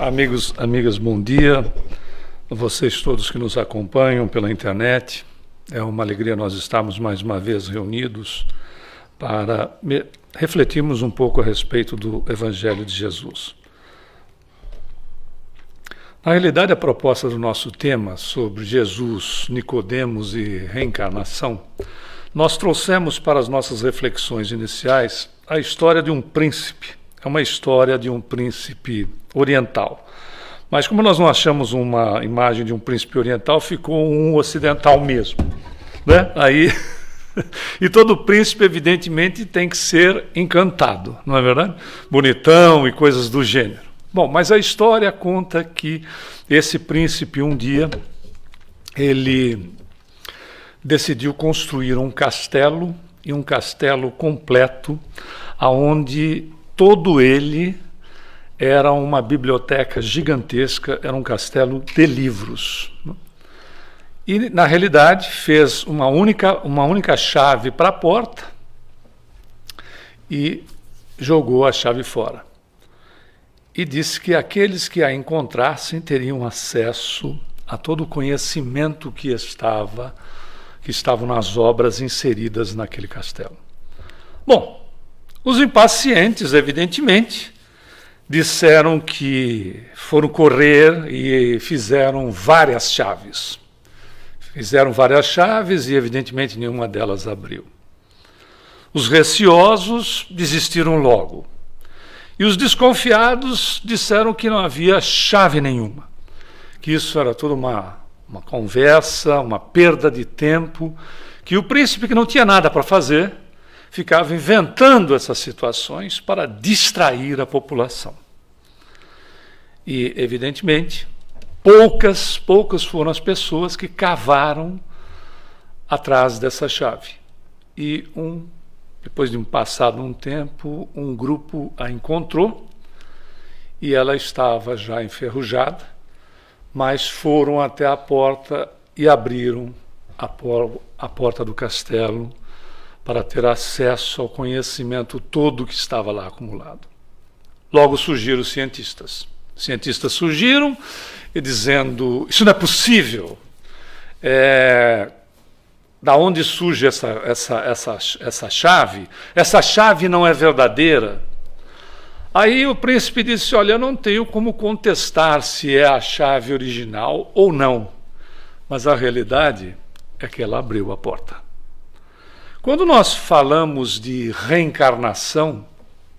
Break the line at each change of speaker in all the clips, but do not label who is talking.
Amigos, amigas, bom dia. Vocês todos que nos acompanham pela internet. É uma alegria nós estarmos mais uma vez reunidos para refletirmos um pouco a respeito do Evangelho de Jesus. Na realidade, a proposta do nosso tema sobre Jesus, Nicodemos e reencarnação, nós trouxemos para as nossas reflexões iniciais a história de um príncipe. É uma história de um príncipe oriental. Mas como nós não achamos uma imagem de um príncipe oriental, ficou um ocidental mesmo, né? Aí, e todo príncipe, evidentemente, tem que ser encantado, não é verdade? Bonitão e coisas do gênero. Bom, mas a história conta que esse príncipe, um dia, ele decidiu construir um castelo, e um castelo completo, aonde todo ele era uma biblioteca gigantesca, era um castelo de livros. E, na realidade, fez uma única chave para a porta e jogou a chave fora. E disse que aqueles que a encontrassem teriam acesso a todo o conhecimento que estavam nas obras inseridas naquele castelo. Bom, os impacientes, evidentemente, disseram que foram correr e fizeram várias chaves. Fizeram várias chaves e, evidentemente, nenhuma delas abriu. Os receosos desistiram logo. E os desconfiados disseram que não havia chave nenhuma. Que isso era toda uma conversa, uma perda de tempo, que o príncipe, que não tinha nada para fazer, ficava inventando essas situações para distrair a população. E, evidentemente, poucas foram as pessoas que cavaram atrás dessa chave. E, depois de passado um tempo, um grupo a encontrou e ela estava já enferrujada, mas foram até a porta e abriram a porta do castelo para ter acesso ao conhecimento todo que estava lá acumulado. Logo surgiram os cientistas. Os cientistas surgiram e dizendo, isso não é possível. Da onde surge essa chave? Essa chave não é verdadeira. Aí o príncipe disse, olha, eu não tenho como contestar se é a chave original ou não. Mas a realidade é que ela abriu a porta. Quando nós falamos de reencarnação,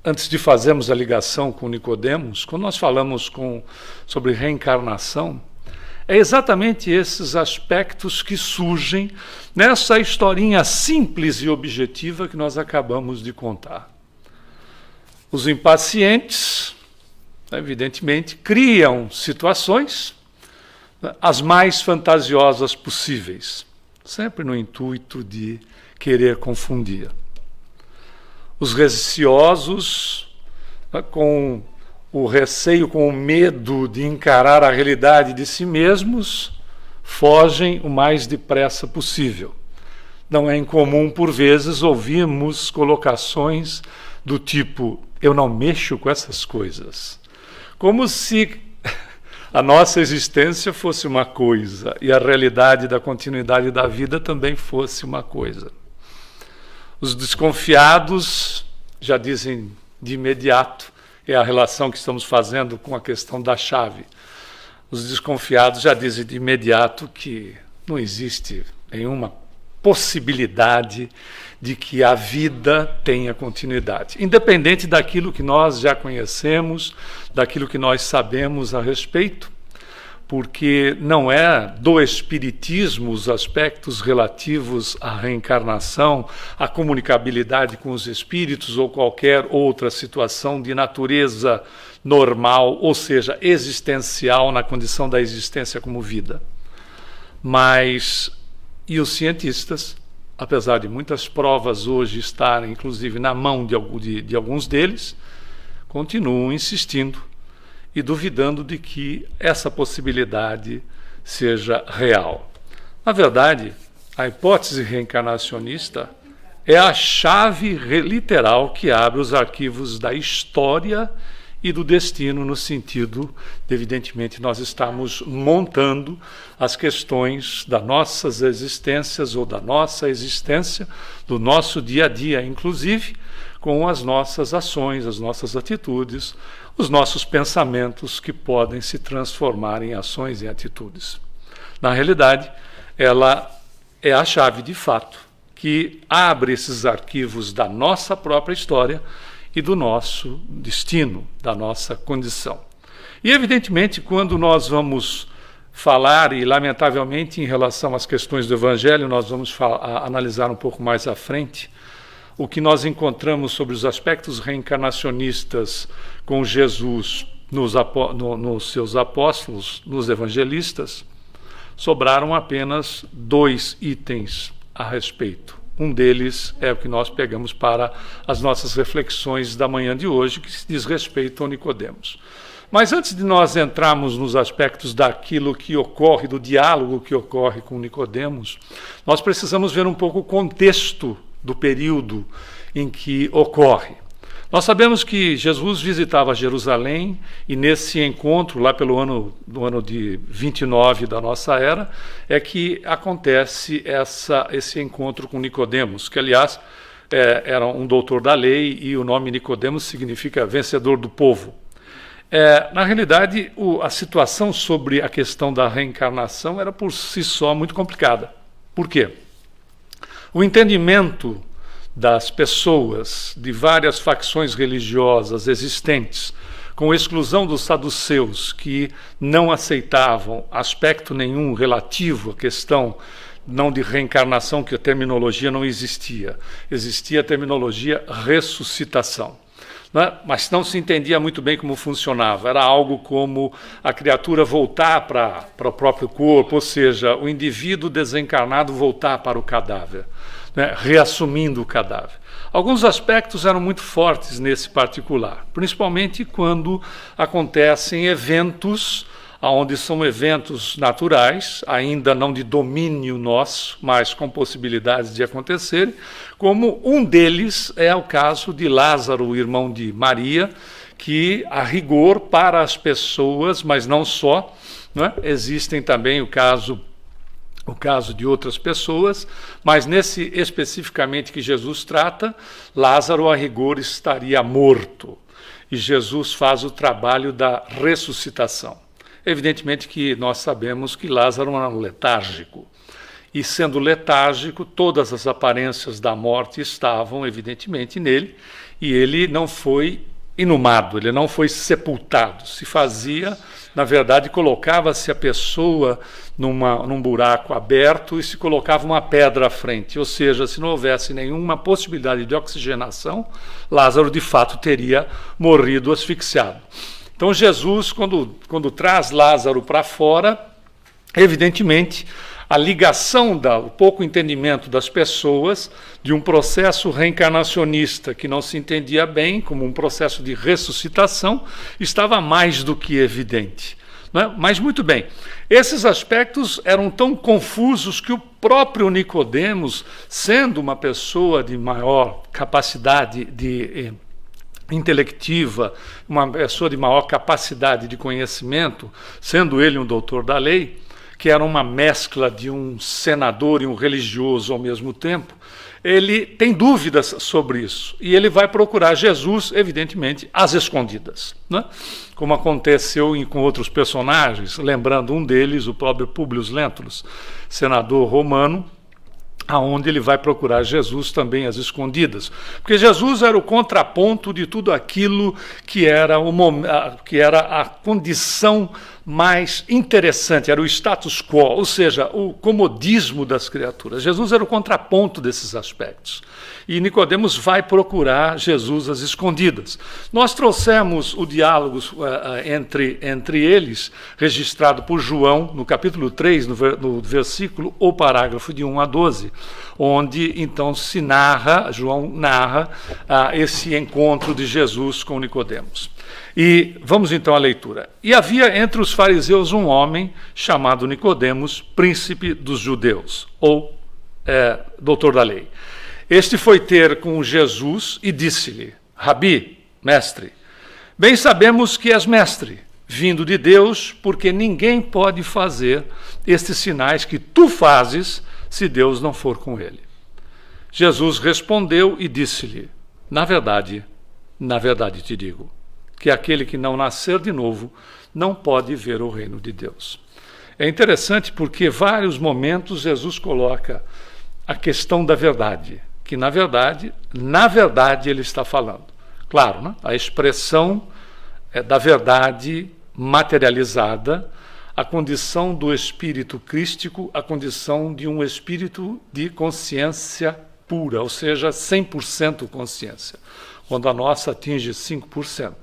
antes de fazermos a ligação com Nicodemos, quando nós falamos sobre reencarnação, é exatamente esses aspectos que surgem nessa historinha simples e objetiva que nós acabamos de contar. Os impacientes, evidentemente, criam situações as mais fantasiosas possíveis, sempre no intuito de querer confundir. Os receosos, com o receio, com o medo de encarar a realidade de si mesmos, fogem o mais depressa possível. Não é incomum, por vezes, ouvirmos colocações do tipo, eu não mexo com essas coisas. Como se a nossa existência fosse uma coisa e a realidade da continuidade da vida também fosse uma coisa. Os desconfiados já dizem de imediato, é a relação que estamos fazendo com a questão da chave. Os desconfiados já dizem de imediato que não existe nenhuma possibilidade de que a vida tenha continuidade, independente daquilo que nós já conhecemos, daquilo que nós sabemos a respeito, porque não é do espiritismo os aspectos relativos à reencarnação, à comunicabilidade com os espíritos ou qualquer outra situação de natureza normal, ou seja, existencial na condição da existência como vida. Mas, e os cientistas, apesar de muitas provas hoje estarem, inclusive, na mão de alguns deles, continuam insistindo e duvidando de que essa possibilidade seja real. Na verdade, a hipótese reencarnacionista é a chave literal que abre os arquivos da história e do destino, no sentido de, evidentemente, nós estamos montando as questões das nossas existências ou da nossa existência, do nosso dia a dia, inclusive, com as nossas ações, as nossas atitudes, os nossos pensamentos que podem se transformar em ações e atitudes. Na realidade, ela é a chave de fato que abre esses arquivos da nossa própria história e do nosso destino, da nossa condição. E, evidentemente, quando nós vamos falar, e lamentavelmente em relação às questões do Evangelho, nós vamos analisar um pouco mais à frente, o que nós encontramos sobre os aspectos reencarnacionistas com Jesus nos seus apóstolos, nos evangelistas, sobraram apenas 2 itens a respeito. Um deles é o que nós pegamos para as nossas reflexões da manhã de hoje, que diz respeito ao Nicodemos. Mas antes de nós entrarmos nos aspectos daquilo que ocorre, do diálogo que ocorre com Nicodemos, nós precisamos ver um pouco o contexto do período em que ocorre. Nós sabemos que Jesus visitava Jerusalém e nesse encontro, lá pelo ano de 29 da nossa era, é que acontece esse encontro com Nicodemos, que aliás era um doutor da lei e o nome Nicodemos significa vencedor do povo. Na realidade, a situação sobre a questão da reencarnação era por si só muito complicada. Por quê? O entendimento das pessoas de várias facções religiosas existentes, com exclusão dos saduceus, que não aceitavam aspecto nenhum relativo à questão não de reencarnação, que a terminologia não existia. Existia a terminologia ressuscitação. Mas não se entendia muito bem como funcionava. Era algo como a criatura voltar para o próprio corpo, ou seja, o indivíduo desencarnado voltar para o cadáver, reassumindo o cadáver. Alguns aspectos eram muito fortes nesse particular, principalmente quando acontecem eventos, onde são eventos naturais, ainda não de domínio nosso, mas com possibilidades de acontecer, como um deles é o caso de Lázaro, o irmão de Maria, que, a rigor, para as pessoas, mas não só, existem também o caso de outras pessoas, mas nesse especificamente que Jesus trata, Lázaro, a rigor, estaria morto. E Jesus faz o trabalho da ressuscitação. Evidentemente que nós sabemos que Lázaro era um letárgico. E sendo letárgico, todas as aparências da morte estavam, evidentemente, nele, e ele não foi inumado, ele não foi sepultado. Se fazia, na verdade, colocava-se a pessoa num buraco aberto e se colocava uma pedra à frente, ou seja, se não houvesse nenhuma possibilidade de oxigenação, Lázaro de fato teria morrido asfixiado. Então Jesus, quando traz Lázaro para fora, evidentemente, a ligação, o pouco entendimento das pessoas de um processo reencarnacionista que não se entendia bem, como um processo de ressuscitação, estava mais do que evidente. Mas muito bem, esses aspectos eram tão confusos que o próprio Nicodemos, sendo uma pessoa de maior capacidade intelectiva, uma pessoa de maior capacidade de conhecimento, sendo ele um doutor da lei, que era uma mescla de um senador e um religioso ao mesmo tempo, ele tem dúvidas sobre isso. E ele vai procurar Jesus, evidentemente, às escondidas, como aconteceu com outros personagens, lembrando um deles, o próprio Públio Lentulus, senador romano, aonde ele vai procurar Jesus também às escondidas. Porque Jesus era o contraponto de tudo aquilo que era a condição mais interessante, era o status quo, ou seja, o comodismo das criaturas. Jesus era o contraponto desses aspectos. E Nicodemos vai procurar Jesus às escondidas. Nós trouxemos o diálogo entre eles, registrado por João, no capítulo 3, no versículo ou parágrafo de 1 a 12, onde então João narra esse encontro de Jesus com Nicodemos. E vamos então à leitura. E havia entre os fariseus um homem chamado Nicodemos, príncipe dos judeus, ou doutor da lei. Este foi ter com Jesus e disse-lhe: Rabi, mestre, Bem sabemos que és mestre, vindo de Deus, porque ninguém pode fazer estes sinais que tu fazes se Deus não for com ele. Jesus respondeu e disse-lhe: na verdade te digo, que aquele que não nascer de novo não pode ver o reino de Deus. É interessante porque vários momentos Jesus coloca a questão da verdade, que na verdade ele está falando. Claro, né? A expressão da verdade materializada, a condição do espírito crístico, a condição de um espírito de consciência pura, ou seja, 100% consciência, quando a nossa atinge 5%.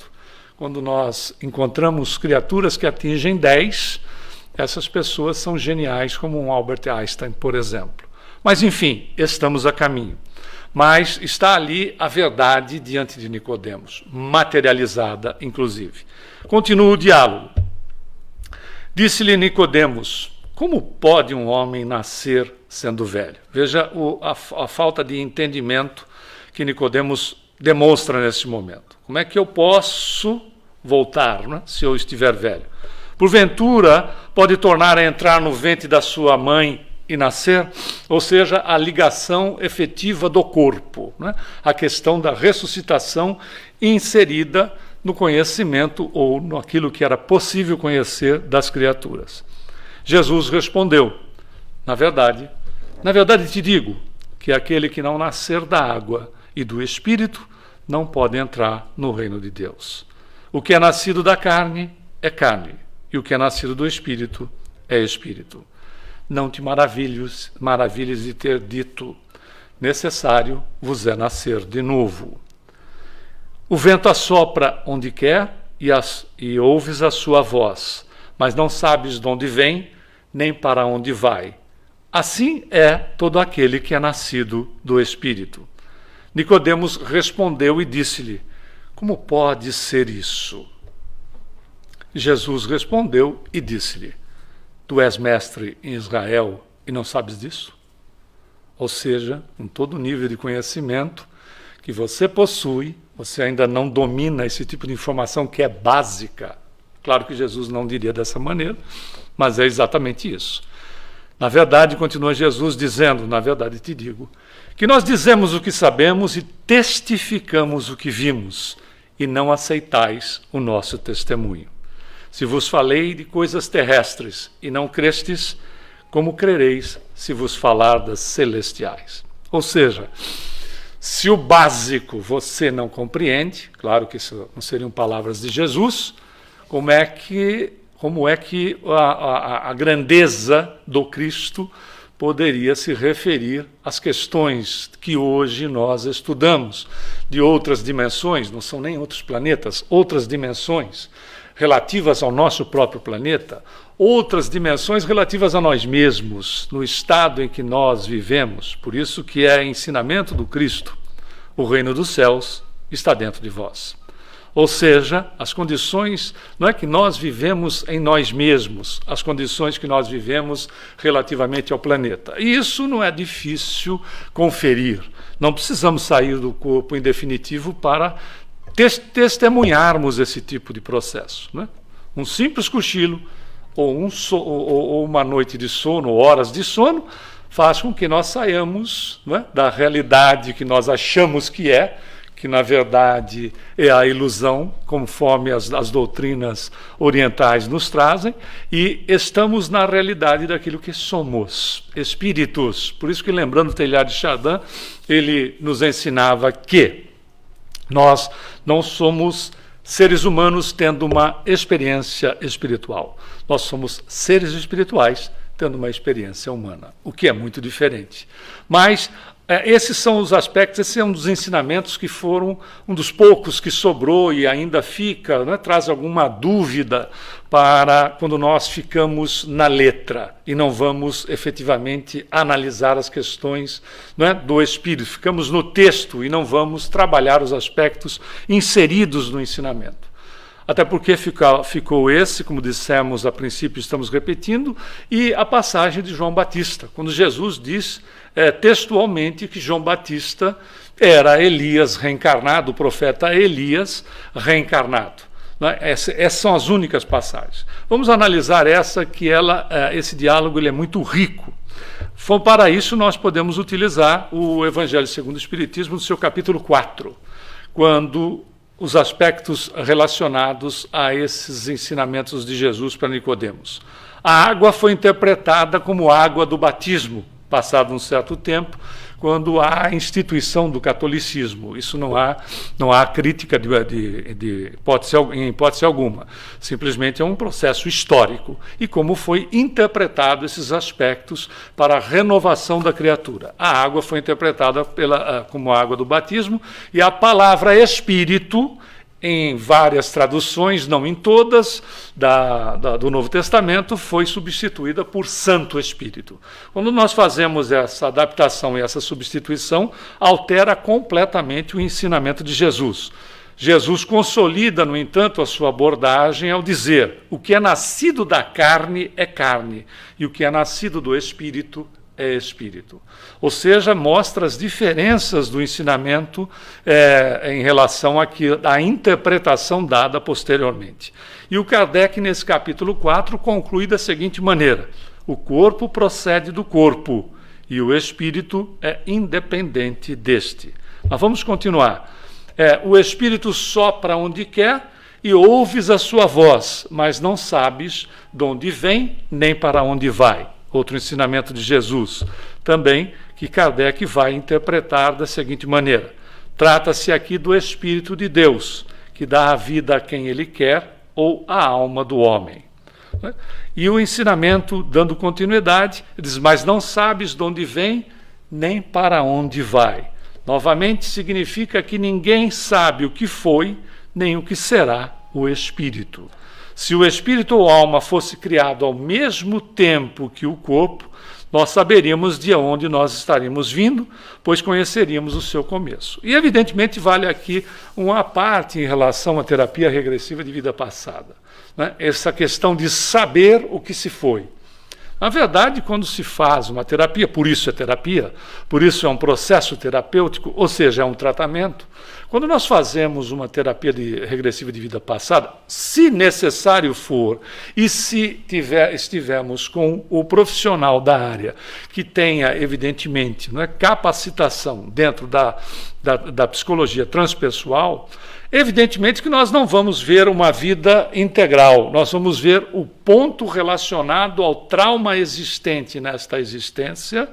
Quando nós encontramos criaturas que atingem 10%, essas pessoas são geniais, como um Albert Einstein, por exemplo. Mas, enfim, estamos a caminho. Mas está ali a verdade diante de Nicodemos, materializada, inclusive. Continua o diálogo. Disse-lhe Nicodemos: como pode um homem nascer sendo velho? Veja a falta de entendimento que Nicodemos demonstra nesse momento. Como é que eu posso voltar, né, se eu estiver velho? Porventura, pode tornar a entrar no ventre da sua mãe e nascer? Ou seja, a ligação efetiva do corpo, né? A questão da ressuscitação inserida no conhecimento ou naquilo que era possível conhecer das criaturas. Jesus respondeu: na verdade te digo, que aquele que não nascer da água e do Espírito não pode entrar no reino de Deus. O que é nascido da carne é carne, e o que é nascido do Espírito é Espírito. Não te maravilhes de ter dito: necessário vos é nascer de novo. O vento assopra onde quer e ouves a sua voz, mas não sabes de onde vem, nem para onde vai. Assim é todo aquele que é nascido do Espírito. Nicodemos respondeu e disse-lhe: como pode ser isso? Jesus respondeu e disse-lhe: tu és mestre em Israel e não sabes disso? Ou seja, com todo o nível de conhecimento que você possui, você ainda não domina esse tipo de informação que é básica. Claro que Jesus não diria dessa maneira, mas é exatamente isso. Na verdade, continua Jesus dizendo, na verdade te digo, que nós dizemos o que sabemos e testificamos o que vimos, e não aceitais o nosso testemunho. Se vos falei de coisas terrestres e não crestes, como crereis se vos falar das celestiais? Ou seja, se o básico você não compreende, claro que isso não seriam palavras de Jesus, como é que a grandeza do Cristo poderia se referir às questões que hoje nós estudamos, de outras dimensões, não são nem outros planetas, outras dimensões relativas ao nosso próprio planeta, outras dimensões relativas a nós mesmos, no estado em que nós vivemos. Por isso que é ensinamento do Cristo: o reino dos céus está dentro de vós. Ou seja, as condições, não é que nós vivemos em nós mesmos, as condições que nós vivemos relativamente ao planeta. E isso não é difícil conferir. Não precisamos sair do corpo em definitivo para testemunharmos esse tipo de processo, né? Um simples cochilo ou uma noite de sono, horas de sono, faz com que nós saiamos, né, da realidade que nós achamos que na verdade é a ilusão, conforme as doutrinas orientais nos trazem, e estamos na realidade daquilo que somos, espíritos. Por isso que, lembrando o Teilhard de Chardin, ele nos ensinava que nós não somos seres humanos tendo uma experiência espiritual. Nós somos seres espirituais tendo uma experiência humana, o que é muito diferente. Mas esses são os aspectos, esse é um dos ensinamentos que foram um dos poucos que sobrou e ainda fica, né, traz alguma dúvida para quando nós ficamos na letra e não vamos efetivamente analisar as questões, né, do espírito. Ficamos no texto e não vamos trabalhar os aspectos inseridos no ensinamento. Até porque ficou esse, como dissemos a princípio, estamos repetindo, e a passagem de João Batista, quando Jesus diz textualmente que João Batista era Elias reencarnado, o profeta Elias reencarnado. Essas são as únicas passagens. Vamos analisar esse diálogo ele é muito rico. Para isso, nós podemos utilizar o Evangelho segundo o Espiritismo, no seu capítulo 4, quando os aspectos relacionados a esses ensinamentos de Jesus para Nicodemos. A água foi interpretada como água do batismo, passado um certo tempo, quando há a instituição do catolicismo. Isso não há crítica em hipótese alguma. Simplesmente é um processo histórico e como foi interpretado esses aspectos para a renovação da criatura. A água foi interpretada como a água do batismo e a palavra Espírito, em várias traduções, não em todas, do Novo Testamento, foi substituída por Santo Espírito. Quando nós fazemos essa adaptação e essa substituição, altera completamente o ensinamento de Jesus. Jesus consolida, no entanto, a sua abordagem ao dizer: o que é nascido da carne é carne, e o que é nascido do Espírito é Espírito. Ou seja, mostra as diferenças do ensinamento em relação à interpretação dada posteriormente. E o Kardec, nesse capítulo 4, conclui da seguinte maneira: o corpo procede do corpo e o espírito é independente deste. Mas vamos continuar. O espírito sopra onde quer e ouves a sua voz, mas não sabes de onde vem nem para onde vai. Outro ensinamento de Jesus, também, que Kardec vai interpretar da seguinte maneira: trata-se aqui do Espírito de Deus, que dá a vida a quem ele quer, ou a alma do homem. E o ensinamento, dando continuidade, diz: mas não sabes de onde vem, nem para onde vai. Novamente, significa que ninguém sabe o que foi, nem o que será o Espírito. Se o espírito ou alma fosse criado ao mesmo tempo que o corpo, nós saberíamos de onde nós estaríamos vindo, pois conheceríamos o seu começo. E, evidentemente, vale aqui uma parte em relação à terapia regressiva de vida passada, né? Essa questão de saber o que se foi. Na verdade, quando se faz uma terapia, por isso é terapia, por isso é um processo terapêutico, ou seja, é um tratamento. Quando nós fazemos uma terapia regressiva de vida passada, se necessário for, e se estivermos com o profissional da área que tenha, evidentemente, capacitação dentro da psicologia transpessoal, evidentemente que nós não vamos ver uma vida integral, nós vamos ver o ponto relacionado ao trauma existente nesta existência,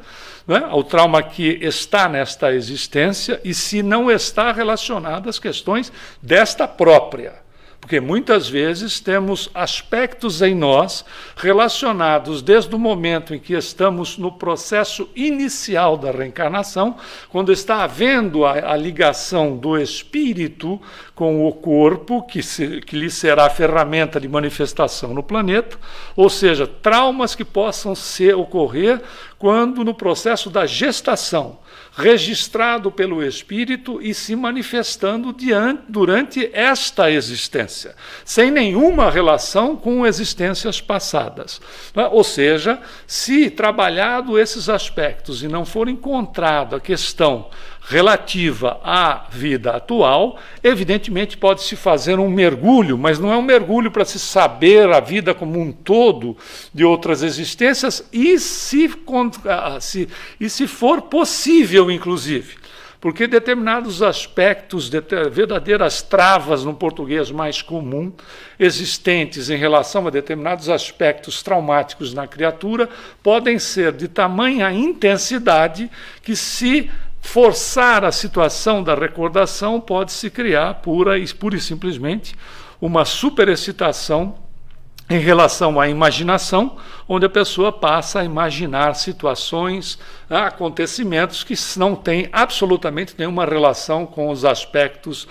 ao trauma que está nesta existência, e se não está relacionado às questões desta própria. Porque muitas vezes temos aspectos em nós relacionados desde o momento em que estamos no processo inicial da reencarnação, quando está havendo a ligação do espírito com o corpo, que lhe será a ferramenta de manifestação no planeta, ou seja, traumas que possam ocorrer quando no processo da gestação, registrado pelo espírito e se manifestando durante esta existência, sem nenhuma relação com existências passadas. Ou seja, se trabalhado esses aspectos e não for encontrada a questão relativa à vida atual, evidentemente pode-se fazer um mergulho, mas não é um mergulho para se saber a vida como um todo de outras existências, e se for possível, inclusive. Porque determinados aspectos, verdadeiras travas no português mais comum, existentes em relação a determinados aspectos traumáticos na criatura, podem ser de tamanha intensidade que, se forçar a situação da recordação, pode-se criar pura e simplesmente uma superexcitação em relação à imaginação, onde a pessoa passa a imaginar situações, acontecimentos que não têm absolutamente nenhuma relação com os aspectos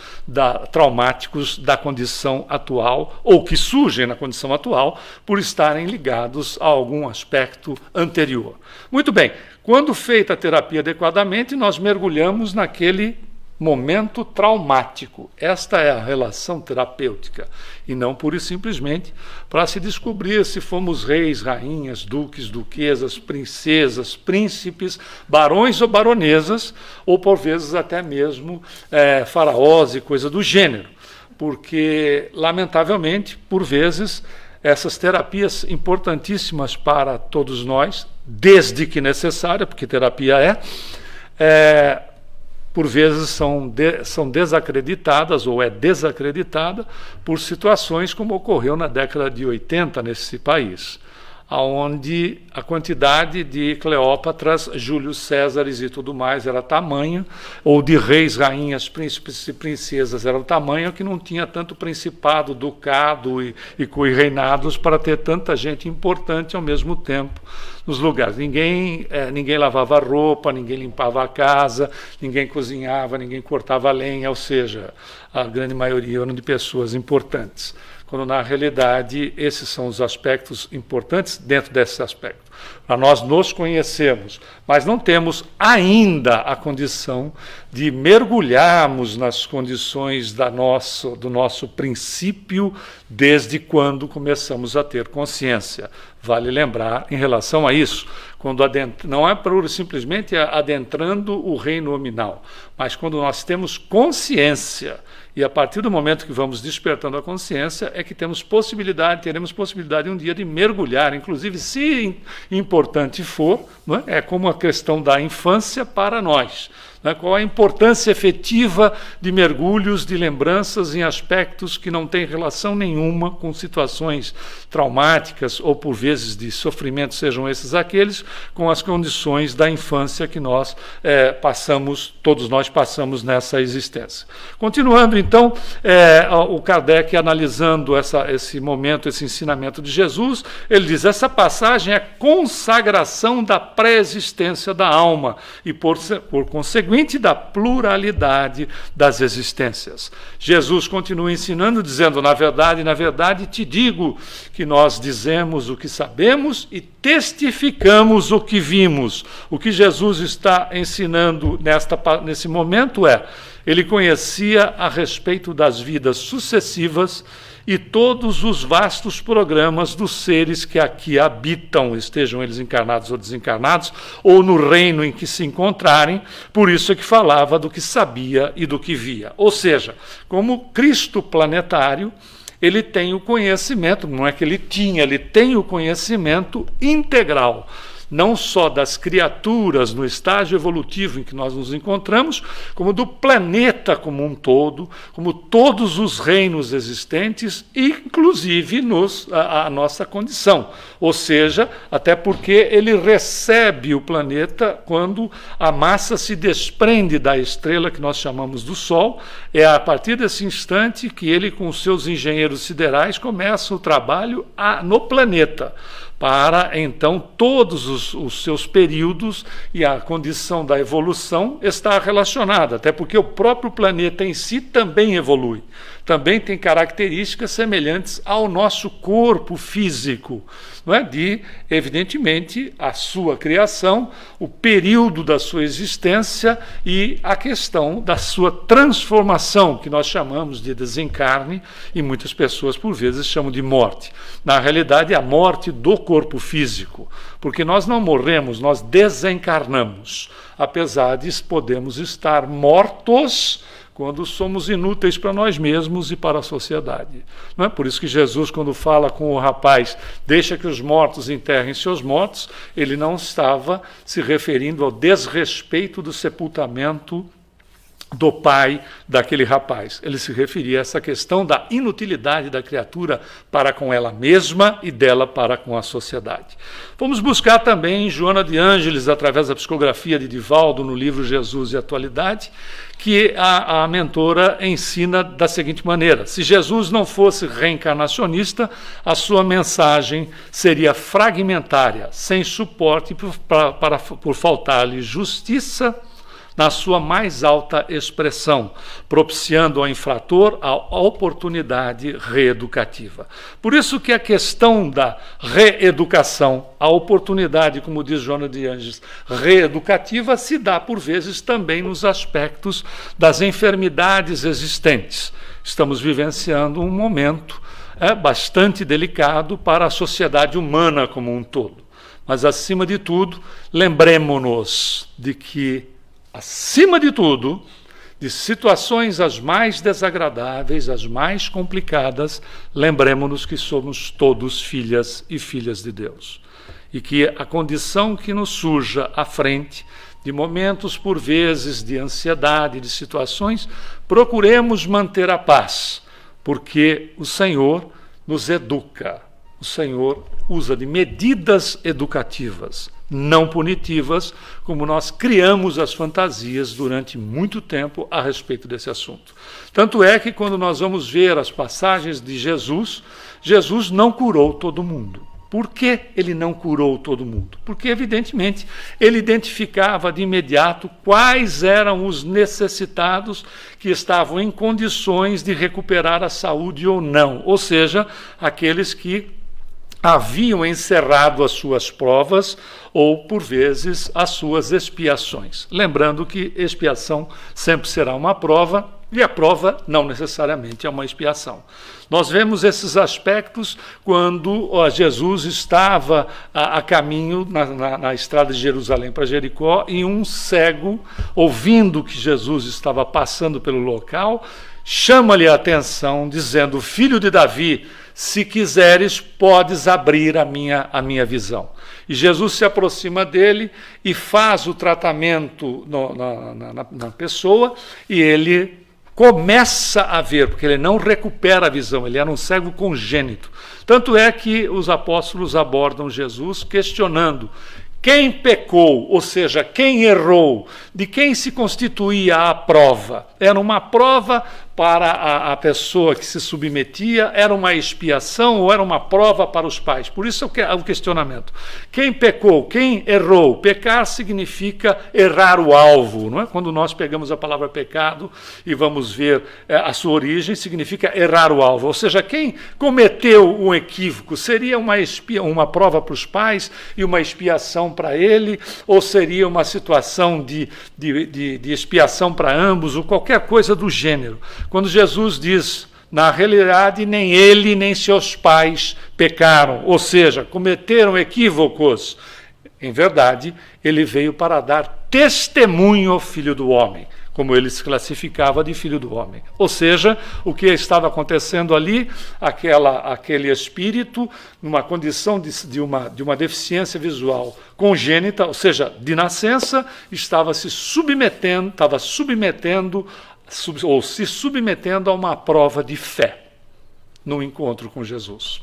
traumáticos da condição atual, ou que surgem na condição atual por estarem ligados a algum aspecto anterior. Muito bem, quando feita a terapia adequadamente, nós mergulhamos naquele momento traumático. Esta é a relação terapêutica, e não pura e simplesmente para se descobrir se fomos reis, rainhas, duques, duquesas, princesas, príncipes, barões ou baronesas, ou por vezes até mesmo faraós e coisa do gênero. Porque, lamentavelmente, por vezes, essas terapias importantíssimas para todos nós, desde que necessária, porque terapia por vezes são desacreditadas, ou é desacreditada, por situações como ocorreu na década de 80 nesse país, onde a quantidade de Cleópatras, Júlios Césares e tudo mais era tamanho, ou de reis, rainhas, príncipes e princesas era o tamanho, que não tinha tanto principado, ducado e reinados para ter tanta gente importante ao mesmo tempo nos lugares. Ninguém lavava roupa, ninguém limpava a casa, ninguém cozinhava, ninguém cortava lenha, ou seja, a grande maioria eram de pessoas importantes. Quando, na realidade, esses são os aspectos importantes dentro desse aspecto. Para nós nos conhecermos, mas não temos ainda a condição de mergulharmos nas condições do nosso princípio desde quando começamos a ter consciência. Vale lembrar, em relação a isso, quando não é simplesmente adentrando o reino nominal, mas quando nós temos consciência. E a partir do momento que vamos despertando a consciência, é que teremos possibilidade um dia de mergulhar, inclusive, se importante for, não é como a questão da infância para nós. Qual a importância efetiva de mergulhos, de lembranças em aspectos que não têm relação nenhuma com situações traumáticas ou, por vezes, de sofrimento, sejam esses aqueles, com as condições da infância que todos nós passamos nessa existência. Continuando, então, o Kardec analisando esse momento, esse ensinamento de Jesus, ele diz: essa passagem é consagração da pré-existência da alma e, por conseguinte, da pluralidade das existências. Jesus continua ensinando, dizendo: na verdade te digo que nós dizemos o que sabemos e testificamos o que vimos. O que Jesus está ensinando nesse momento ele conhecia a respeito das vidas sucessivas e todos os vastos programas dos seres que aqui habitam, estejam eles encarnados ou desencarnados, ou no reino em que se encontrarem. Por isso é que falava do que sabia e do que via. Ou seja, como Cristo planetário, ele tem o conhecimento, não é que ele tem o conhecimento integral, não só das criaturas no estágio evolutivo em que nós nos encontramos, como do planeta como um todo, como todos os reinos existentes, inclusive a nossa condição. Ou seja, até porque ele recebe o planeta quando a massa se desprende da estrela que nós chamamos do Sol. É a partir desse instante que ele, com seus engenheiros siderais, começa o trabalho no planeta, para, então, todos os seus períodos, e a condição da evolução está relacionada, até porque o próprio planeta em si também evolui, também tem características semelhantes ao nosso corpo físico, não é? Evidentemente, a sua criação, o período da sua existência e a questão da sua transformação, que nós chamamos de desencarne, e muitas pessoas, por vezes, chamam de morte. Na realidade, é a morte do corpo físico, porque nós não morremos, nós desencarnamos, apesar de podemos estar mortos quando somos inúteis para nós mesmos e para a sociedade. Não é? Por isso que Jesus, quando fala com o rapaz, deixa que os mortos enterrem seus mortos, ele não estava se referindo ao desrespeito do sepultamento do pai daquele rapaz. Ele se referia a essa questão da inutilidade da criatura para com ela mesma e dela para com a sociedade. Vamos buscar também Joana de Ângeles, através da psicografia de Divaldo, no livro Jesus e Atualidade, que a mentora ensina da seguinte maneira: se Jesus não fosse reencarnacionista, a sua mensagem seria fragmentária, sem suporte por faltar-lhe justiça, na sua mais alta expressão, propiciando ao infrator a oportunidade reeducativa. Por isso que a questão da reeducação, a oportunidade, como diz Joana de Ângeles, reeducativa, se dá por vezes também nos aspectos das enfermidades existentes. Estamos vivenciando um momento bastante delicado para a sociedade humana como um todo. Mas, acima de tudo, lembremo-nos de que, acima de tudo, de situações as mais desagradáveis, as mais complicadas, lembremo-nos que somos todos filhas e filhas de Deus. E que a condição que nos surja à frente, de momentos por vezes de ansiedade, de situações, procuremos manter a paz, porque o Senhor nos educa. O Senhor usa de medidas educativas, não punitivas, como nós criamos as fantasias durante muito tempo a respeito desse assunto. Tanto é que quando nós vamos ver as passagens de Jesus, Jesus não curou todo mundo. Por que ele não curou todo mundo? Porque, evidentemente, ele identificava de imediato quais eram os necessitados que estavam em condições de recuperar a saúde ou não, ou seja, aqueles que haviam encerrado as suas provas ou, por vezes, as suas expiações. Lembrando que expiação sempre será uma prova, e a prova não necessariamente é uma expiação. Nós vemos esses aspectos quando Jesus estava a caminho na estrada de Jerusalém para Jericó, e um cego, ouvindo que Jesus estava passando pelo local, chama-lhe a atenção, dizendo: Filho de Davi, se quiseres, podes abrir a minha visão. E Jesus se aproxima dele e faz o tratamento na pessoa, e ele começa a ver, porque ele não recupera a visão, ele era um cego congênito. Tanto é que os apóstolos abordam Jesus questionando: quem pecou, ou seja, quem errou, de quem se constituía a prova? Era uma prova para a pessoa que se submetia, era uma expiação ou era uma prova para os pais? Por isso é o questionamento. Quem pecou, quem errou? Pecar significa errar o alvo, não é? Quando nós pegamos a palavra pecado e vamos ver a sua origem, significa errar o alvo. Ou seja, quem cometeu um equívoco, seria uma prova para os pais e uma expiação para ele, ou seria uma situação de expiação para ambos, ou qualquer coisa do gênero. Quando Jesus diz: na realidade, nem ele nem seus pais pecaram, ou seja, cometeram equívocos, em verdade, ele veio para dar testemunho ao Filho do Homem, como ele se classificava de Filho do Homem. Ou seja, o que estava acontecendo ali, aquele espírito, numa condição de uma deficiência visual congênita, ou seja, de nascença, estava se submetendo a uma prova de fé no encontro com Jesus.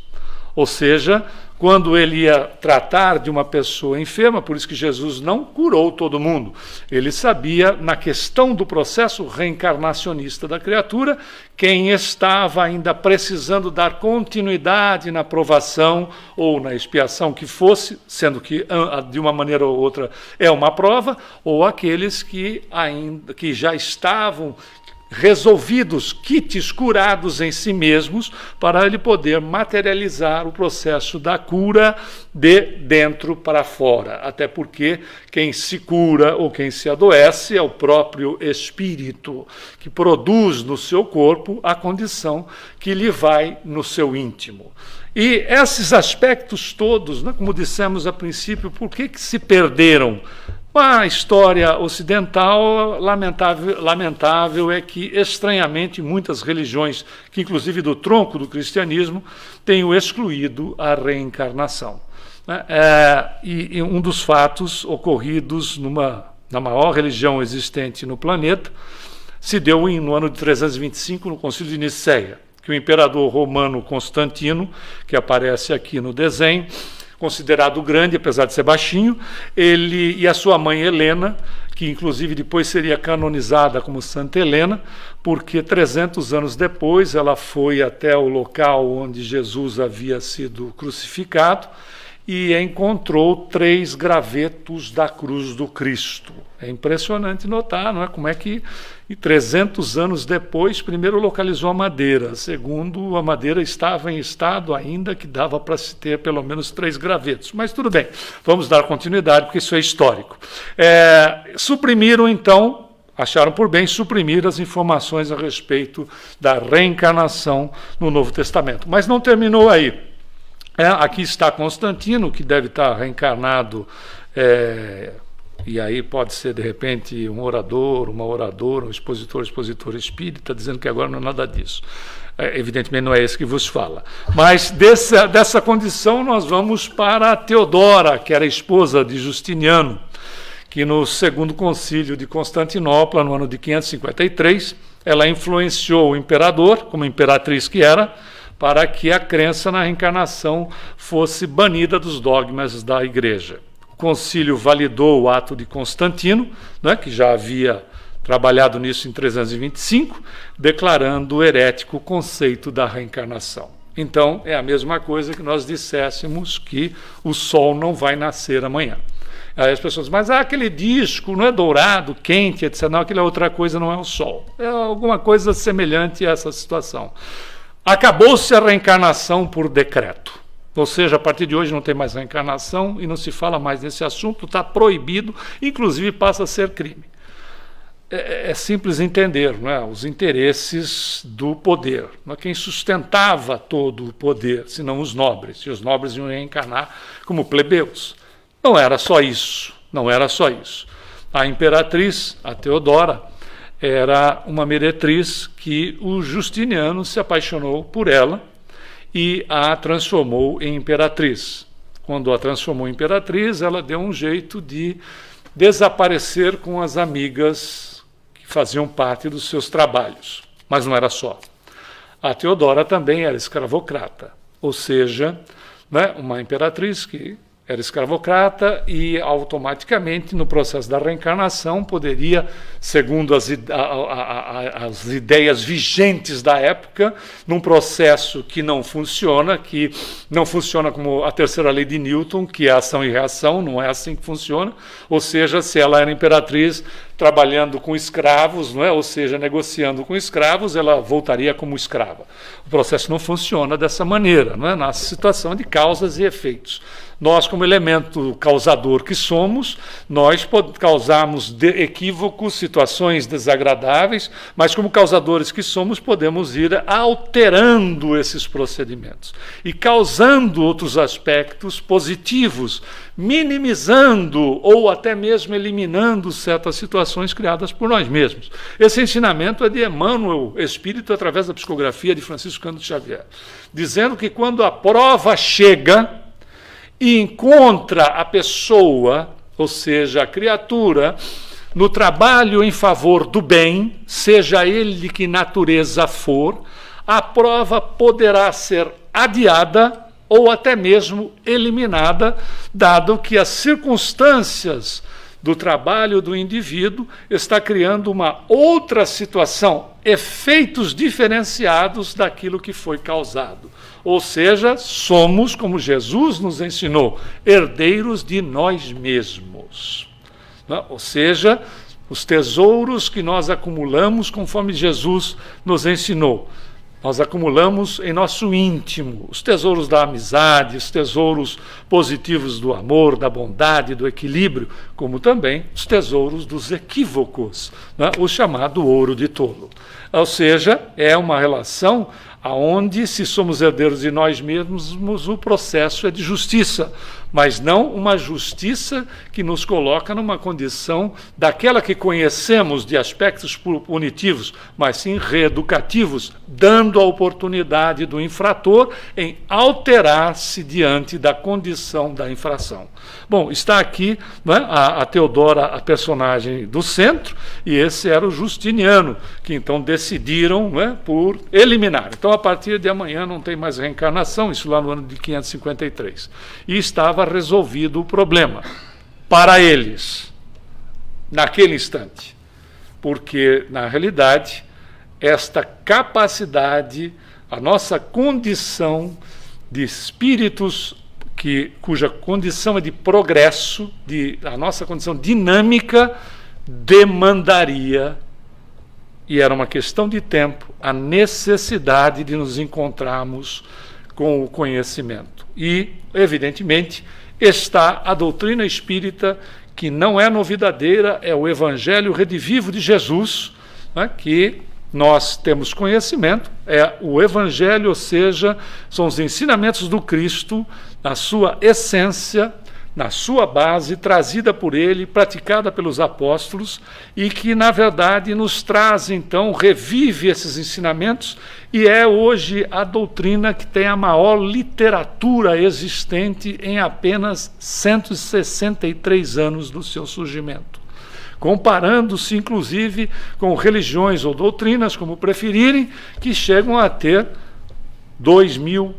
Ou seja, quando ele ia tratar de uma pessoa enferma, por isso que Jesus não curou todo mundo. Ele sabia, na questão do processo reencarnacionista da criatura, quem estava ainda precisando dar continuidade na provação ou na expiação que fosse, sendo que de uma maneira ou outra é uma prova, ou aqueles que já estavam resolvidos, quites, curados em si mesmos, para ele poder materializar o processo da cura de dentro para fora. Até porque quem se cura ou quem se adoece é o próprio espírito, que produz no seu corpo a condição que lhe vai no seu íntimo. E esses aspectos todos, né, como dissemos a princípio, por que se perderam? A história ocidental, lamentável é que, estranhamente, muitas religiões, que inclusive do tronco do cristianismo, tenham excluído a reencarnação. E um dos fatos ocorridos na maior religião existente no planeta se deu no ano de 325, no Concílio de Nicéia, que o imperador romano Constantino, que aparece aqui no desenho, considerado grande, apesar de ser baixinho, ele e a sua mãe Helena, que inclusive depois seria canonizada como Santa Helena, porque 300 anos depois ela foi até o local onde Jesus havia sido crucificado, e encontrou 3 gravetos da cruz do Cristo. É impressionante notar, não é? Como é que 300 anos depois, primeiro localizou a madeira, segundo, a madeira estava em estado ainda que dava para se ter pelo menos 3 gravetos. Mas tudo bem, vamos dar continuidade, porque isso é histórico. Suprimiram, então, acharam por bem suprimir as informações a respeito da reencarnação no Novo Testamento. Mas não terminou aí. Aqui está Constantino, que deve estar reencarnado, e aí pode ser, de repente, um orador, uma oradora, um expositor espírita, dizendo que agora não é nada disso. Evidentemente não é esse que vos fala. Mas dessa condição nós vamos para a Teodora, que era esposa de Justiniano, que no segundo concílio de Constantinopla, no ano de 553, ela influenciou o imperador, como imperatriz que era, para que a crença na reencarnação fosse banida dos dogmas da Igreja. O concílio validou o ato de Constantino, né, que já havia trabalhado nisso em 325, declarando herético o conceito da reencarnação. Então, é a mesma coisa que nós disséssemos que o sol não vai nascer amanhã. Aí as pessoas dizem, mas aquele disco não é dourado, quente, etc. Não, aquela outra coisa não é o sol. É alguma coisa semelhante a essa situação. Acabou-se a reencarnação por decreto. Ou seja, a partir de hoje não tem mais reencarnação e não se fala mais desse assunto, está proibido, inclusive passa a ser crime. É simples entender, não é? Os interesses do poder. Não é? Quem sustentava todo o poder, senão os nobres, e os nobres iam reencarnar como plebeus. Não era só isso, não era só isso. A imperatriz, a Teodora, era uma meretriz que o Justiniano se apaixonou por ela e a transformou em imperatriz. Quando a transformou em imperatriz, ela deu um jeito de desaparecer com as amigas que faziam parte dos seus trabalhos. Mas não era só. A Teodora também era escravocrata, ou seja, né, uma imperatriz que era escravocrata e automaticamente no processo da reencarnação poderia, segundo as ideias vigentes da época, num processo que não funciona como a terceira lei de Newton, que é ação e reação, não é assim que funciona, ou seja, se ela era imperatriz trabalhando com escravos, não é? Ou seja, negociando com escravos, ela voltaria como escrava. O processo não funciona dessa maneira, não é? Na situação de causas e efeitos. Nós, como elemento causador que somos, nós causamos equívocos, situações desagradáveis, mas como causadores que somos, podemos ir alterando esses procedimentos e causando outros aspectos positivos, minimizando ou até mesmo eliminando certas situações criadas por nós mesmos. Esse ensinamento é de Emmanuel, espírito, através da psicografia de Francisco Cândido Xavier, dizendo que quando a prova chega e encontra a pessoa, ou seja, a criatura, no trabalho em favor do bem, seja ele de que natureza for, a prova poderá ser adiada ou até mesmo eliminada, dado que as circunstâncias do trabalho do indivíduo está criando uma outra situação, efeitos diferenciados daquilo que foi causado. Ou seja, somos, como Jesus nos ensinou, herdeiros de nós mesmos. Ou seja, os tesouros que nós acumulamos, conforme Jesus nos ensinou, nós acumulamos em nosso íntimo os tesouros da amizade, os tesouros positivos do amor, da bondade, do equilíbrio, como também os tesouros dos equívocos, né? O chamado ouro de tolo. Ou seja, é uma relação aonde, se somos herdeiros de nós mesmos, o processo é de justiça, mas não uma justiça que nos coloca numa condição daquela que conhecemos de aspectos punitivos, mas sim reeducativos, dando a oportunidade do infrator em alterar-se diante da condição da infração. Bom, está aqui, né, a Teodora, a personagem do centro, e esse era o Justiniano, que então decidiram, né, por eliminar. Então, a partir de amanhã não tem mais reencarnação, isso lá no ano de 553. E estava resolvido o problema para eles, naquele instante. Porque, na realidade, esta capacidade, a nossa condição de espíritos cuja condição é de progresso, a nossa condição dinâmica demandaria, e era uma questão de tempo, a necessidade de nos encontrarmos com o conhecimento. E, evidentemente, está a doutrina espírita, que não é novidadeira, é o Evangelho redivivo de Jesus, né, que nós temos conhecimento, é o Evangelho, ou seja, são os ensinamentos do Cristo, na sua essência, na sua base, trazida por ele, praticada pelos apóstolos, e que, na verdade, nos traz, então, revive esses ensinamentos, e é hoje a doutrina que tem a maior literatura existente em apenas 163 anos do seu surgimento, comparando-se, inclusive, com religiões ou doutrinas, como preferirem, que chegam a ter 2.000,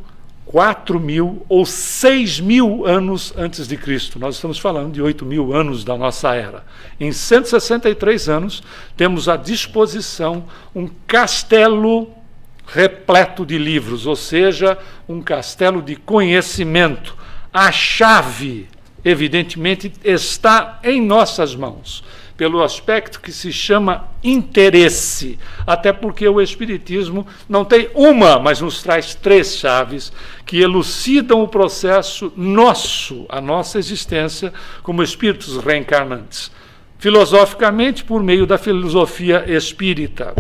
4.000 ou 6.000 anos antes de Cristo. Nós estamos falando de 8.000 anos da nossa era. Em 163 anos, temos à disposição um castelo repleto de livros, ou seja, um castelo de conhecimento. A chave, evidentemente, está em nossas mãos, pelo aspecto que se chama interesse, até porque o Espiritismo não tem uma, mas nos traz 3 chaves que elucidam o processo nosso, a nossa existência como espíritos reencarnantes. Filosoficamente, por meio da filosofia espírita.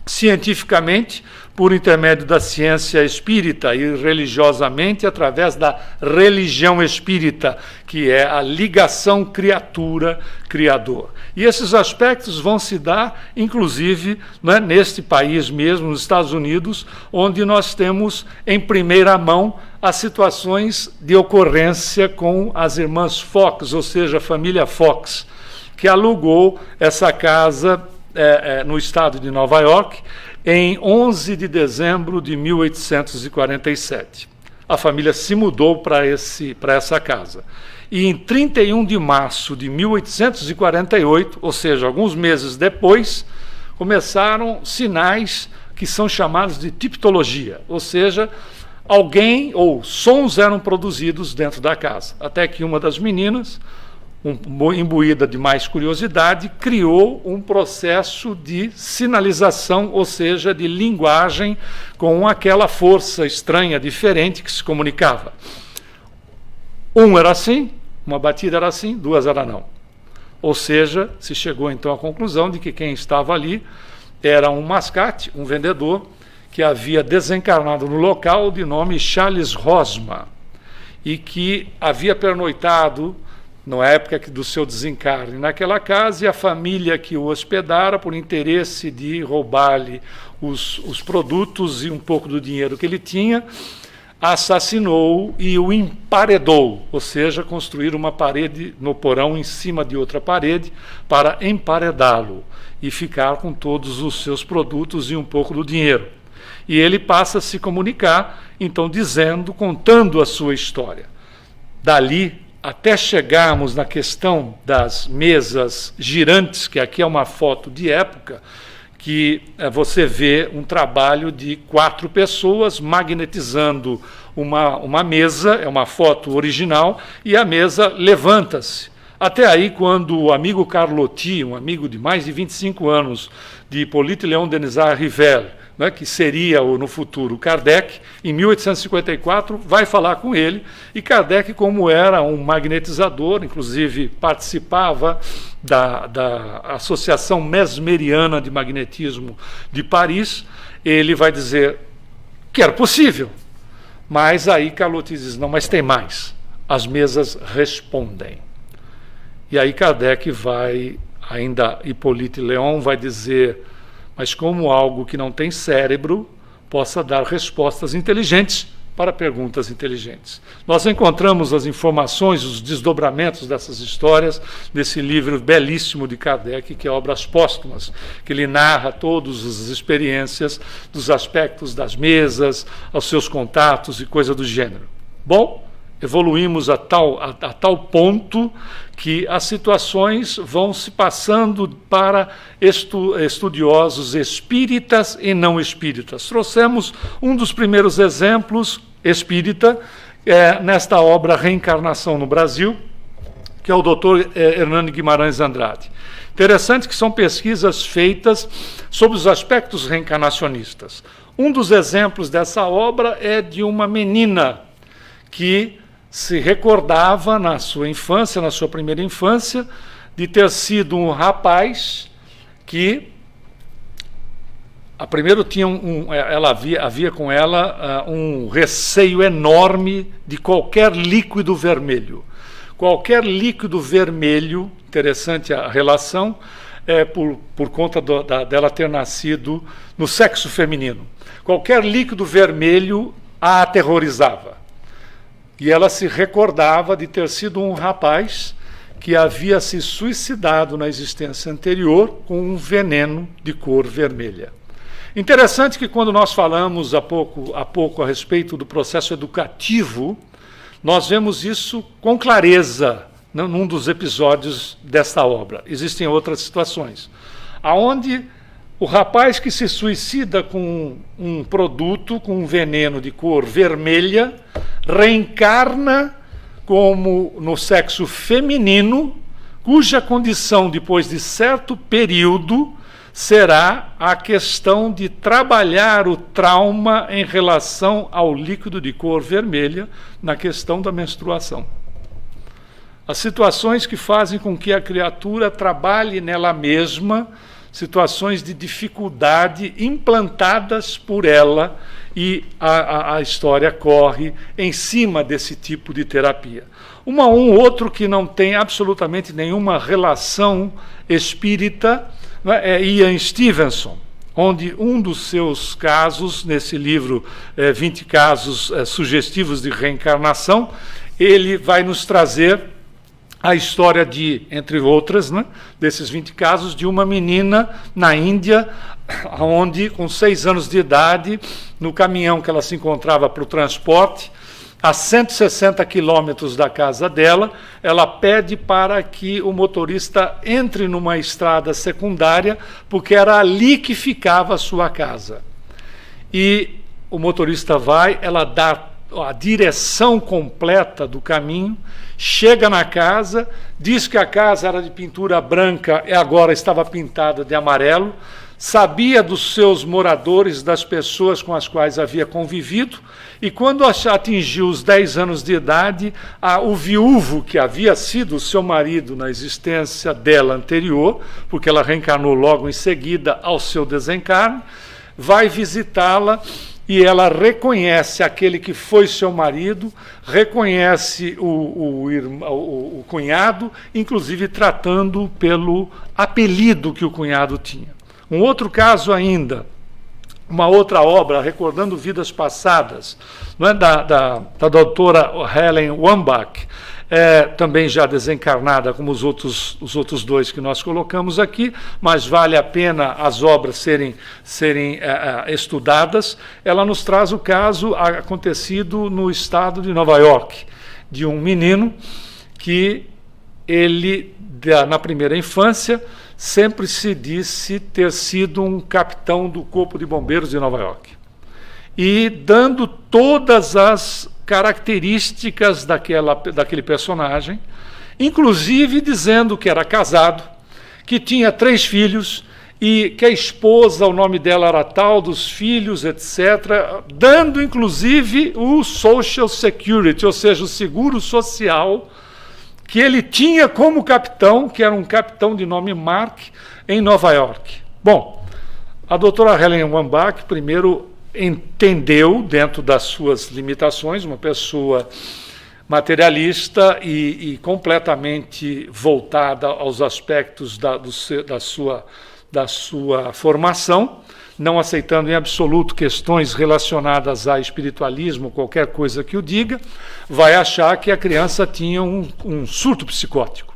Cientificamente, por intermédio da ciência espírita, e religiosamente através da religião espírita, que é a ligação criatura-criador. E esses aspectos vão se dar, inclusive, né, neste país mesmo, nos Estados Unidos, onde nós temos em primeira mão as situações de ocorrência com as irmãs Fox, ou seja, a família Fox, que alugou essa casa no estado de Nova York, em 11 de dezembro de 1847. A família se mudou para essa casa. E em 31 de março de 1848, ou seja, alguns meses depois, começaram sinais que são chamados de tipologia, ou seja, alguém ou sons eram produzidos dentro da casa. Até que uma das meninas, imbuída de mais curiosidade, criou um processo de sinalização, ou seja, de linguagem, com aquela força estranha, diferente, que se comunicava. Era assim, uma batida era assim, 2 era não. Ou seja, se chegou então à conclusão de que quem estava ali era um mascate, um vendedor, que havia desencarnado no local, de nome Charles Rosma, e que havia pernoitado na época do seu desencarne naquela casa, e a família que o hospedara, por interesse de roubar-lhe os produtos e um pouco do dinheiro que ele tinha, assassinou e o emparedou, ou seja, construir uma parede no porão em cima de outra parede para emparedá-lo e ficar com todos os seus produtos e um pouco do dinheiro. E ele passa a se comunicar, então, contando a sua história. Dali, até chegarmos na questão das mesas girantes, que aqui é uma foto de época, que você vê um trabalho de 4 pessoas magnetizando uma mesa, é uma foto original, e a mesa levanta-se. Até aí, quando o amigo Carlotti, um amigo de mais de 25 anos, de Hippolyte Léon Denisard Rivel, né, que seria no futuro Kardec, em 1854, vai falar com ele, e Kardec, como era um magnetizador, inclusive participava da Associação Mesmeriana de Magnetismo de Paris, ele vai dizer que era possível. Mas aí Carlotti diz, não, mas tem mais. As mesas respondem. E aí Kardec ainda Hippolyte Léon vai dizer, mas como algo que não tem cérebro possa dar respostas inteligentes para perguntas inteligentes. Nós encontramos as informações, os desdobramentos dessas histórias nesse livro belíssimo de Kardec, que é Obras Póstumas, que ele narra todas as experiências dos aspectos das mesas, aos seus contatos e coisa do gênero. Bom, evoluímos a tal ponto que as situações vão se passando para estudiosos espíritas e não espíritas. Trouxemos um dos primeiros exemplos espírita, nesta obra Reencarnação no Brasil, que é o Dr. Hernani Guimarães Andrade. Interessante que são pesquisas feitas sobre os aspectos reencarnacionistas. Um dos exemplos dessa obra é de uma menina que se recordava na sua infância, na sua primeira infância, de ter sido um rapaz que primeiro tinha havia com ela um receio enorme de qualquer líquido vermelho. Qualquer líquido vermelho, interessante a relação, por conta dela ter nascido no sexo feminino. Qualquer líquido vermelho a aterrorizava. E ela se recordava de ter sido um rapaz que havia se suicidado na existência anterior com um veneno de cor vermelha. Interessante que quando nós falamos há pouco a respeito do processo educativo, nós vemos isso com clareza num dos episódios desta obra. Existem outras situações, aonde o rapaz que se suicida com um produto, com um veneno de cor vermelha, reencarna como no sexo feminino, cuja condição, depois de certo período, será a questão de trabalhar o trauma em relação ao líquido de cor vermelha na questão da menstruação. As situações que fazem com que a criatura trabalhe nela mesma, situações de dificuldade implantadas por ela, e a história corre em cima desse tipo de terapia. Outro que não tem absolutamente nenhuma relação espírita, é Ian Stevenson, onde um dos seus casos, nesse livro 20 casos sugestivos de reencarnação, ele vai nos trazer a história de, entre outras, desses 20 casos, de uma menina na Índia, onde, com 6 anos de idade, no caminhão que ela se encontrava para o transporte, a 160 quilômetros da casa dela, ela pede para que o motorista entre numa estrada secundária, porque era ali que ficava a sua casa. E o motorista vai, ela dá a direção completa do caminho, chega na casa, diz que a casa era de pintura branca e agora estava pintada de amarelo, sabia dos seus moradores, das pessoas com as quais havia convivido, e quando atingiu os 10 anos de idade, o viúvo, que havia sido seu marido na existência dela anterior, porque ela reencarnou logo em seguida ao seu desencarne, vai visitá-la, e ela reconhece aquele que foi seu marido, reconhece o cunhado, inclusive tratando pelo apelido que o cunhado tinha. Um outro caso ainda, uma outra obra, Recordando Vidas Passadas, da doutora Helen Wambach, também já desencarnada, como os outros dois que nós colocamos aqui, mas vale a pena as obras serem estudadas. Ela nos traz o caso acontecido no estado de Nova York, de um menino que ele, na primeira infância, sempre se disse ter sido um capitão do Corpo de Bombeiros de Nova York. E dando todas as características daquele personagem, inclusive dizendo que era casado, que tinha 3 filhos, e que a esposa, o nome dela era tal, dos filhos, etc., dando inclusive o Social Security, ou seja, o seguro social, que ele tinha como capitão, que era um capitão de nome Mark, em Nova York. Bom, a doutora Helen Wambach, primeiro, entendeu, dentro das suas limitações, uma pessoa materialista e completamente voltada aos aspectos da sua formação, não aceitando em absoluto questões relacionadas a espiritualismo, qualquer coisa que o diga, vai achar que a criança tinha um surto psicótico.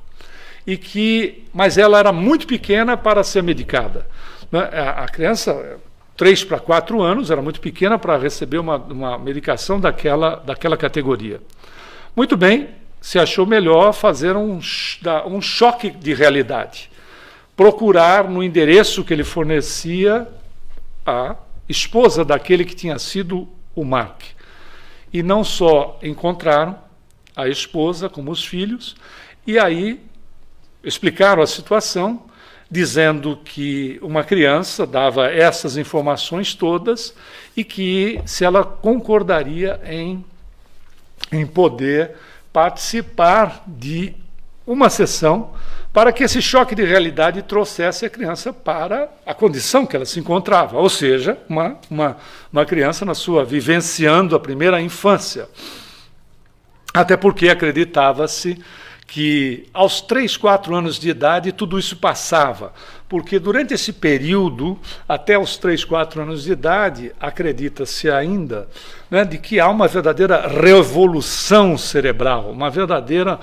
Mas ela era muito pequena para ser medicada. A criança, 3 para 4 anos, era muito pequena para receber uma medicação daquela categoria. Muito bem, se achou melhor fazer um choque de realidade. Procurar no endereço que ele fornecia a esposa daquele que tinha sido o Mark. E não só encontraram a esposa como os filhos, e aí explicaram a situação, dizendo que uma criança dava essas informações todas e que se ela concordaria em poder participar de uma sessão para que esse choque de realidade trouxesse a criança para a condição que ela se encontrava, ou seja, uma criança na sua vivenciando a primeira infância. Até porque acreditava-se que aos 3, 4 anos de idade tudo isso passava, porque durante esse período, até os 3, 4 anos de idade, acredita-se ainda, né, de que há uma verdadeira revolução cerebral, uma verdadeira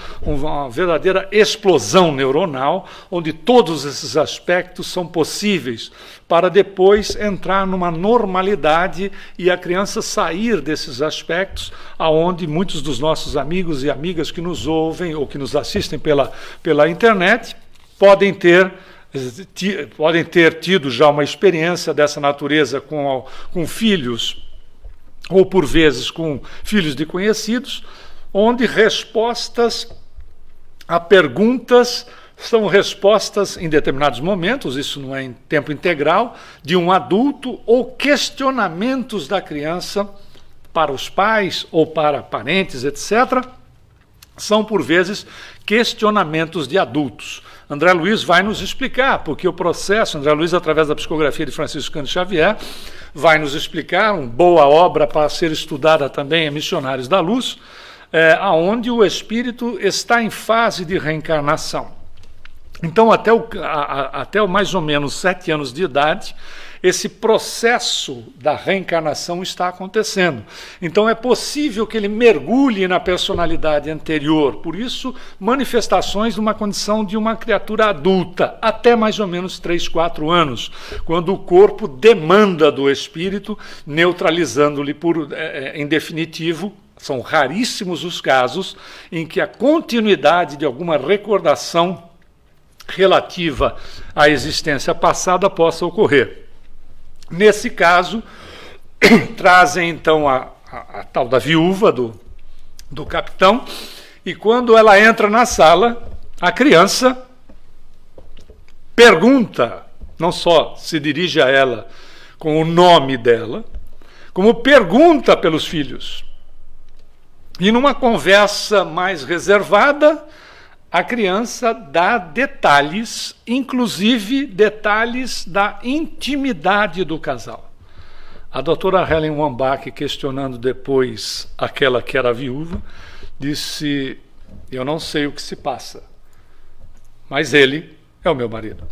explosão neuronal, onde todos esses aspectos são possíveis para depois entrar numa normalidade e a criança sair desses aspectos, aonde muitos dos nossos amigos e amigas que nos ouvem ou que nos assistem pela internet podem ter tido já uma experiência dessa natureza com filhos, ou por vezes com filhos de conhecidos, onde respostas a perguntas são respostas em determinados momentos, isso não é em tempo integral, de um adulto, ou questionamentos da criança para os pais ou para parentes, etc., são por vezes questionamentos de adultos. André Luiz vai nos explicar, porque o processo, André Luiz, através da psicografia de Francisco Cândido Xavier, vai nos explicar, uma boa obra para ser estudada também em Missionários da Luz, aonde o espírito está em fase de reencarnação. Então, até mais ou menos 7 anos de idade, esse processo da reencarnação está acontecendo. Então é possível que ele mergulhe na personalidade anterior, por isso manifestações de uma condição de uma criatura adulta, até mais ou menos 3, 4 anos, quando o corpo demanda do espírito, neutralizando-lhe em definitivo. São raríssimos os casos em que a continuidade de alguma recordação relativa à existência passada possa ocorrer. Nesse caso, trazem então a tal da viúva do capitão, e quando ela entra na sala, a criança pergunta, não só se dirige a ela com o nome dela, como pergunta pelos filhos. E numa conversa mais reservada, a criança dá detalhes, inclusive detalhes da intimidade do casal. A doutora Helen Wambach, questionando depois aquela que era viúva, disse: eu não sei o que se passa, mas ele é o meu marido.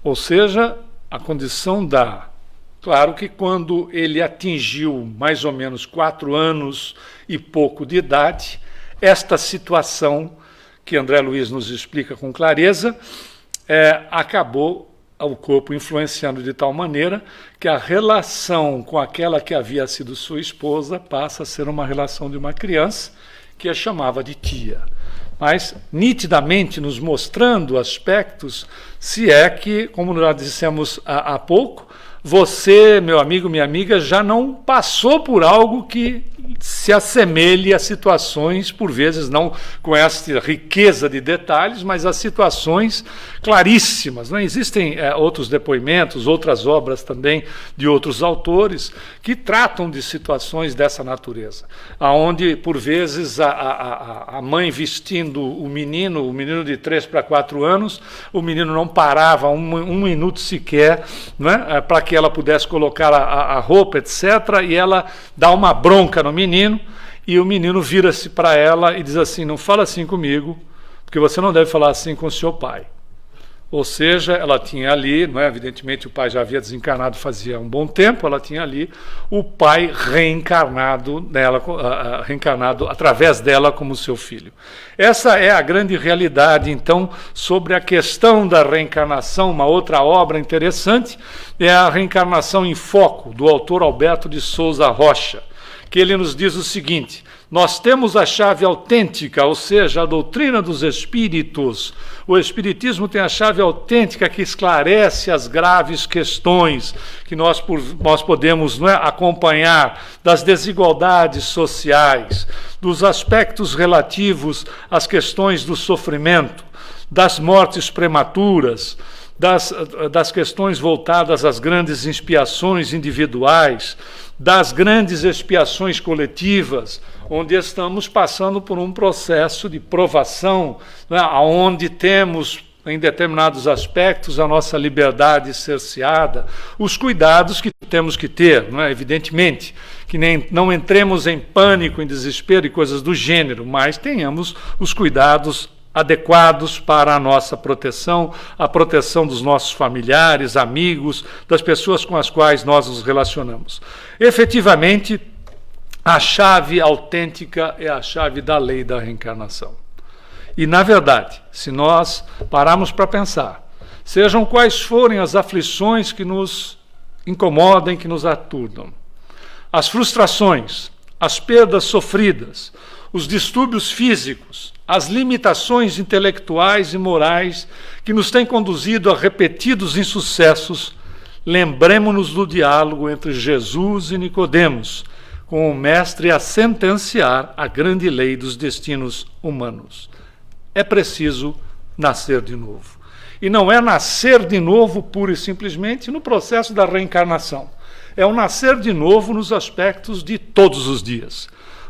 Ou seja, a condição da... Claro que quando ele atingiu mais ou menos 4 anos e pouco de idade, esta situação que André Luiz nos explica com clareza, acabou o corpo influenciando de tal maneira que a relação com aquela que havia sido sua esposa passa a ser uma relação de uma criança que a chamava de tia. Mas nitidamente nos mostrando aspectos, se é que, como já dissemos há pouco, você, meu amigo, minha amiga, já não passou por algo que se assemelhe a situações, por vezes não com essa riqueza de detalhes, mas a situações claríssimas. Não existem outros depoimentos, outras obras também de outros autores que tratam de situações dessa natureza, aonde por vezes a mãe vestindo o menino de 3 para 4 anos, o menino não parava um minuto sequer, né, para que ela pudesse colocar a roupa, etc., e ela dá uma bronca no menino, e o menino vira-se para ela e diz assim: não fala assim comigo, porque você não deve falar assim com o seu pai. Ou seja, ela tinha ali, não é? Evidentemente o pai já havia desencarnado fazia um bom tempo, ela tinha ali o pai reencarnado nela, reencarnado através dela como seu filho. Essa é a grande realidade, então, sobre a questão da reencarnação. Uma outra obra interessante é a Reencarnação em Foco, do autor Alberto de Souza Rocha, que ele nos diz o seguinte: nós temos a chave autêntica, ou seja, a doutrina dos espíritos. O espiritismo tem a chave autêntica que esclarece as graves questões que nós podemos, acompanhar, das desigualdades sociais, dos aspectos relativos às questões do sofrimento, das mortes prematuras, das questões voltadas às grandes expiações individuais, das grandes expiações coletivas, onde estamos passando por um processo de provação, onde temos, em determinados aspectos, a nossa liberdade cerceada, os cuidados que temos que ter, evidentemente, que não entremos em pânico, em desespero e coisas do gênero, mas tenhamos os cuidados adequados para a nossa proteção, a proteção dos nossos familiares, amigos, das pessoas com as quais nós nos relacionamos. Efetivamente, a chave autêntica é a chave da lei da reencarnação. E, na verdade, se nós pararmos para pensar, sejam quais forem as aflições que nos incomodem, que nos aturdam, as frustrações, as perdas sofridas, os distúrbios físicos, as limitações intelectuais e morais que nos têm conduzido a repetidos insucessos, lembremo-nos do diálogo entre Jesus e Nicodemos, com o Mestre a sentenciar a grande lei dos destinos humanos. É preciso nascer de novo. E não é nascer de novo pura e simplesmente no processo da reencarnação. É o nascer de novo nos aspectos de todos os dias.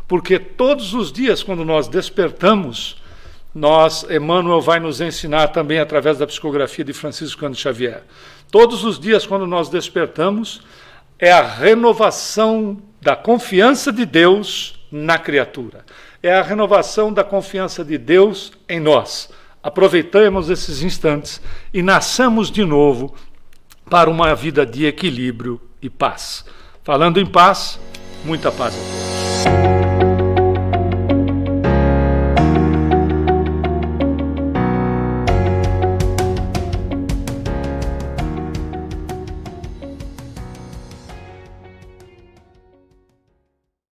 Porque todos os dias, quando nós despertamos, Emmanuel vai nos ensinar também através da psicografia de Francisco Cândido Xavier. Todos os dias, quando nós despertamos, é a renovação da confiança de Deus na criatura. É a renovação da confiança de Deus em nós. Aproveitemos esses instantes e nasçamos de novo para uma vida de equilíbrio e paz. Falando em paz, muita paz a todos.